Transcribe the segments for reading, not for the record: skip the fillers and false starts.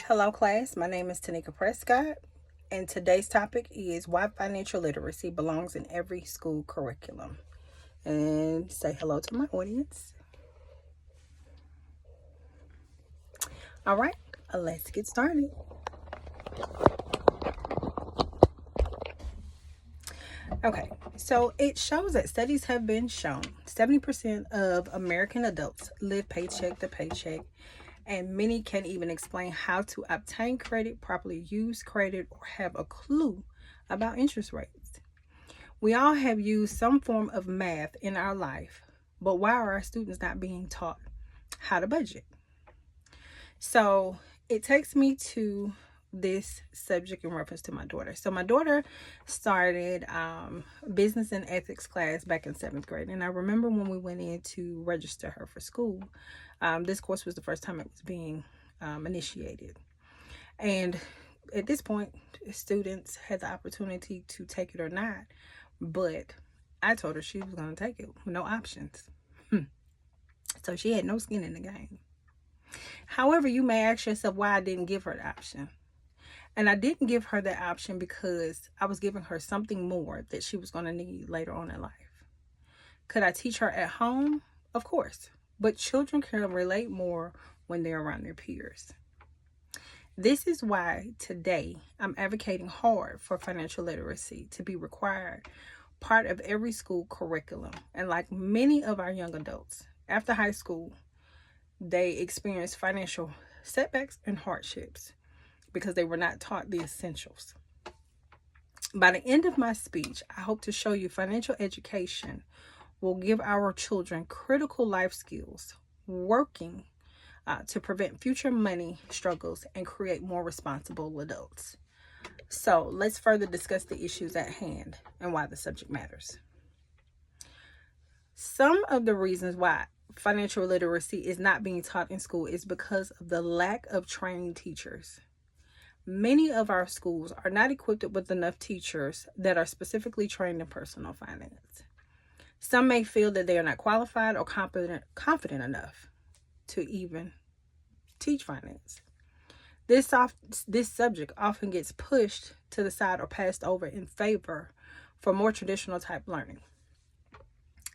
Hello class, my name is Tanika Prescott, and today's topic is why financial literacy belongs in every school curriculum. And say hello to my audience. All right, let's get started. Okay, so it shows that studies have been shown 70% of American adults live paycheck to paycheck, and many can't even explain how to obtain credit, properly use credit, or have a clue about interest rates. We all have used some form of math in our life, but why are our students not being taught how to budget? So it takes me to this subject in reference to my daughter. So my daughter started business and ethics class back in 7th grade. And I remember when we went in to register her for school, this course was the first time it was being initiated. And at this point, students had the opportunity to take it or not. But I told her she was going to take it with no options. So she had no skin in the game. However, you may ask yourself why I didn't give her the option. And I didn't give her the option because I was giving her something more that she was going to need later on in life. Could I teach her at home? Of course. But children can relate more when they're around their peers. This is why today I'm advocating hard for financial literacy to be required part of every school curriculum. And like many of our young adults, after high school, they experience financial setbacks and hardships because they were not taught the essentials. By the end of my speech, I hope to show you financial education will give our children critical life skills, working to prevent future money struggles and create more responsible adults. So let's further discuss the issues at hand and why the subject matters. Some of the reasons why financial literacy is not being taught in school is because of the lack of trained teachers. Many of our schools are not equipped with enough teachers that are specifically trained in personal finance. Some may feel that they are not qualified or confident enough to even teach finance. This subject often gets pushed to the side or passed over in favor for more traditional type learning.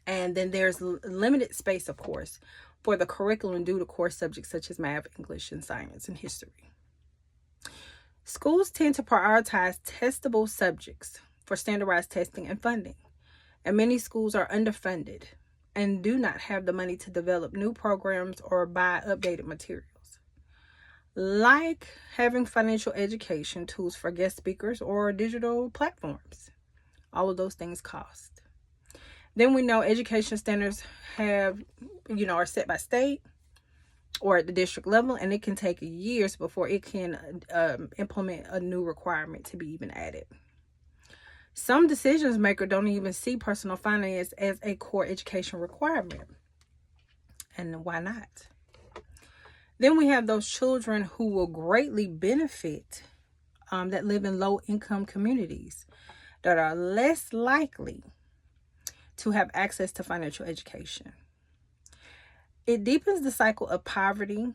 And then there's limited space, of course, for the curriculum due to core subjects such as math, English, and science and history. Schools tend to prioritize testable subjects for standardized testing and funding, and many schools are underfunded and do not have the money to develop new programs or buy updated materials. Like having financial education tools for guest speakers or digital platforms. All of those things cost. Then we know education standards are set by state or at the district level, and it can take years before it can implement a new requirement to be even added. Some decision makers don't even see personal finance as a core education requirement. And why not? Then we have those children who will greatly benefit that live in low-income communities that are less likely to have access to financial education. It deepens the cycle of poverty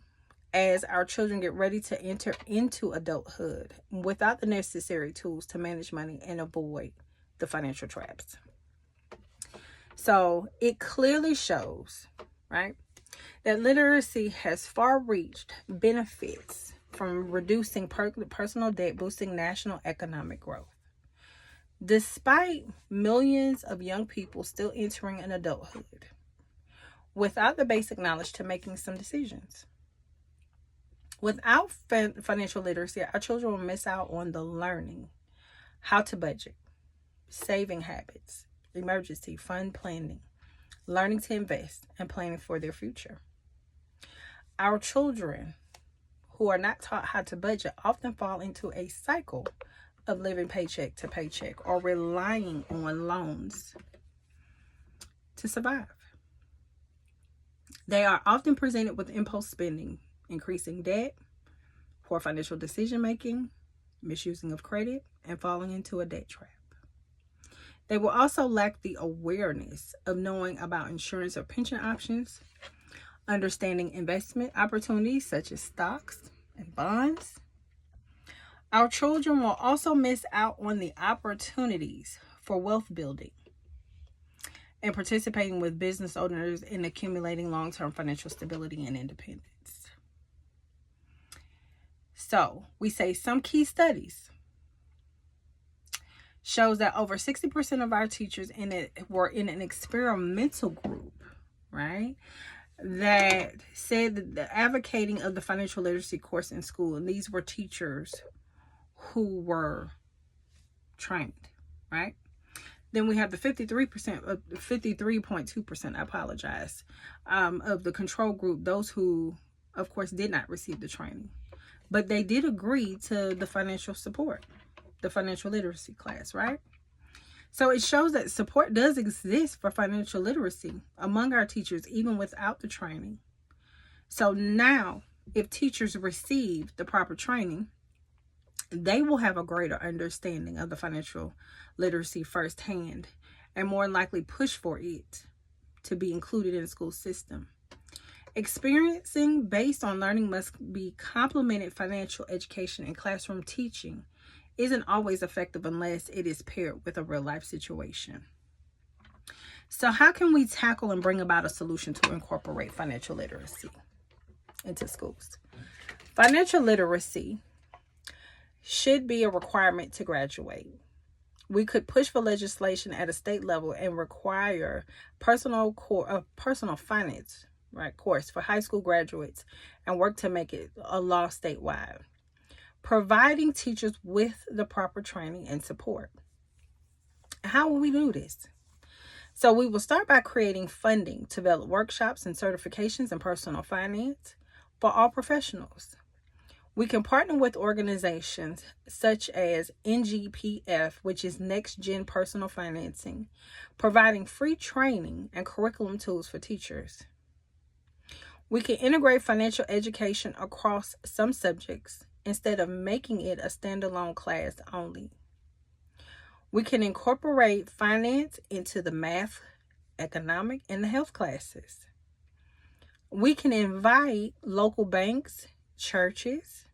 as our children get ready to enter into adulthood without the necessary tools to manage money and avoid the financial traps. So it clearly shows, right, that literacy has far-reached benefits from reducing personal debt, boosting national economic growth. Despite millions of young people still entering an adulthood without the basic knowledge to making some decisions. Without financial literacy, our children will miss out on the learning, how to budget, saving habits, emergency fund planning, learning to invest, and planning for their future. Our children who are not taught how to budget often fall into a cycle of living paycheck to paycheck or relying on loans to survive. They are often presented with impulse spending, increasing debt, poor financial decision making, misusing of credit, and falling into a debt trap. They will also lack the awareness of knowing about insurance or pension options, understanding investment opportunities such as stocks and bonds, Our children will also miss out on the opportunities for wealth building and participating with business owners in accumulating long-term financial stability and independence. So we say some key studies shows that over 60% of our teachers were in an experimental group, right? That said that the advocating of the financial literacy course in school, and these were teachers who were trained, right? Then we have the 53.2%, I apologize, of the control group, those who, of course, did not receive the training. But they did agree to the financial support, the financial literacy class, right? So it shows that support does exist for financial literacy among our teachers, even without the training. So now, if teachers receive the proper training, they will have a greater understanding of the financial literacy firsthand and more likely push for it to be included in the school system. Experiencing based on learning must be complemented. Financial education and classroom teaching isn't always effective unless it is paired with a real life situation. So how can we tackle and bring about a solution to incorporate financial literacy into schools? Financial literacy should be a requirement to graduate. We could push for legislation at a state level and require personal finance, right, course for high school graduates and work to make it a law statewide. Providing teachers with the proper training and support. How will we do this? So we will start by creating funding to develop workshops and certifications in personal finance for all professionals. We can partner with organizations such as NGPF, which is Next Gen Personal Financing, providing free training and curriculum tools for teachers. We can integrate financial education across some subjects instead of making it a standalone class only. We can incorporate finance into the math, economic, and the health classes. We can invite local banks, churches,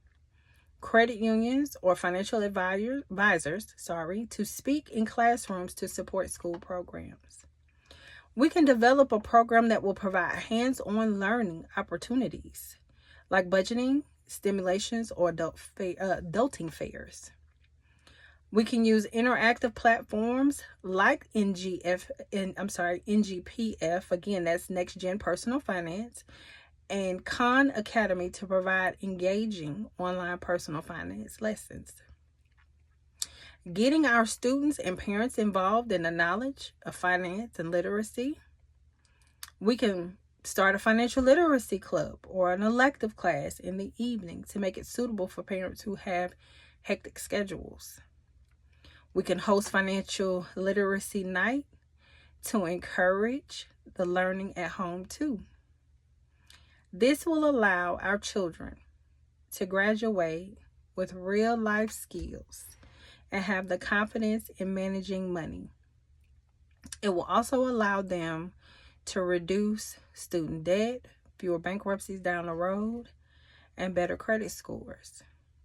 credit unions, or financial advisors to speak in classrooms to support school programs. We can develop a program that will provide hands-on learning opportunities like budgeting, stimulations, or adulting fairs. We can use interactive platforms like NGPF, again, that's Next Gen Personal Finance, and Khan Academy to provide engaging online personal finance lessons. Getting our students and parents involved in the knowledge of finance and literacy. We can start a financial literacy club or an elective class in the evening to make it suitable for parents who have hectic schedules. We can host financial literacy night to encourage the learning at home too. This will allow our children to graduate with real life skills and have the confidence in managing money. It will also allow them to reduce student debt, fewer bankruptcies down the road, and better credit scores.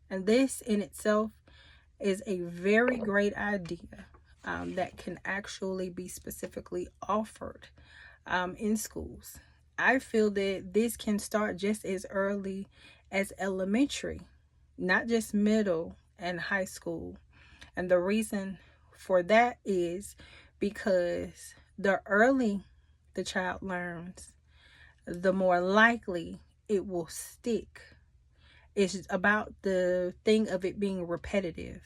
And this in itself is a very great idea that can actually be specifically offered in schools. I feel that this can start just as early as elementary, not just middle and high school. And the reason for that is because the early the child learns, the more likely it will stick. It's about the thing of it being repetitive,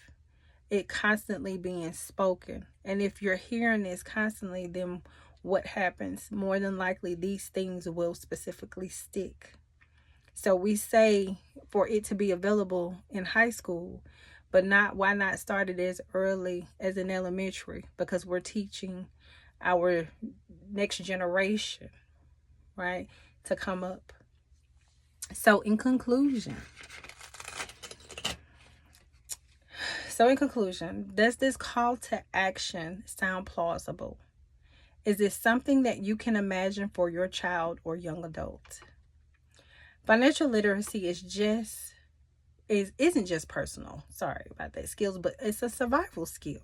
it constantly being spoken. And if you're hearing this constantly, then what happens? More than likely, these things will specifically stick. So we say for it to be available in high school, but why not start it as early as in elementary? Because we're teaching our next generation, right, to come up. So in conclusion, does this call to action sound plausible? Is this something that you can imagine for your child or young adult? Financial literacy is isn't just personal. Sorry about that skills, but it's a survival skill.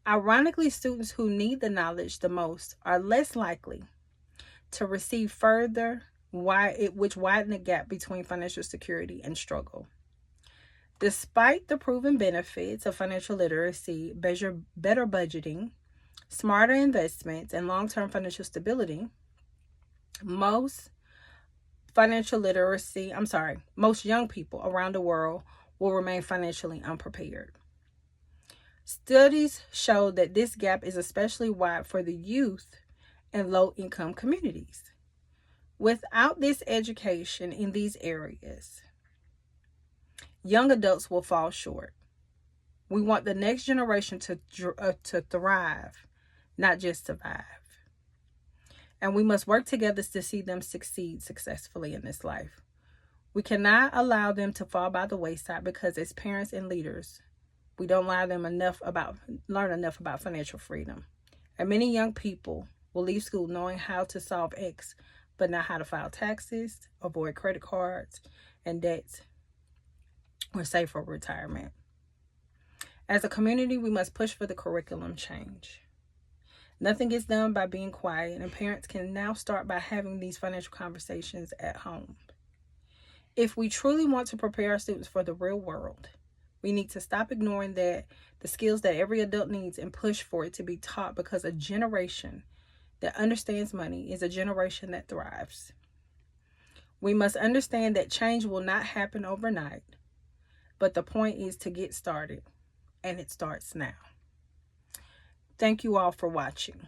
Ironically, students who need the knowledge the most are less likely to receive further, which widen the gap between financial security and struggle. Despite the proven benefits of financial literacy, better budgeting, smarter investments, and long-term financial stability, most young people around the world will remain financially unprepared. Studies show that this gap is especially wide for the youth and low-income communities. Without this education in these areas, young adults will fall short. We want the next generation to thrive, not just survive. And we must work together to see them succeed successfully in this life. We cannot allow them to fall by the wayside because as parents and leaders, we don't learn enough about financial freedom. And many young people will leave school knowing how to solve X, but not how to file taxes, avoid credit cards and debts, or save for retirement. As a community, we must push for the curriculum change. Nothing gets done by being quiet, and parents can now start by having these financial conversations at home. If we truly want to prepare our students for the real world, we need to stop ignoring the skills that every adult needs and push for it to be taught, because a generation that understands money is a generation that thrives. We must understand that change will not happen overnight, but the point is to get started, and it starts now. Thank you all for watching.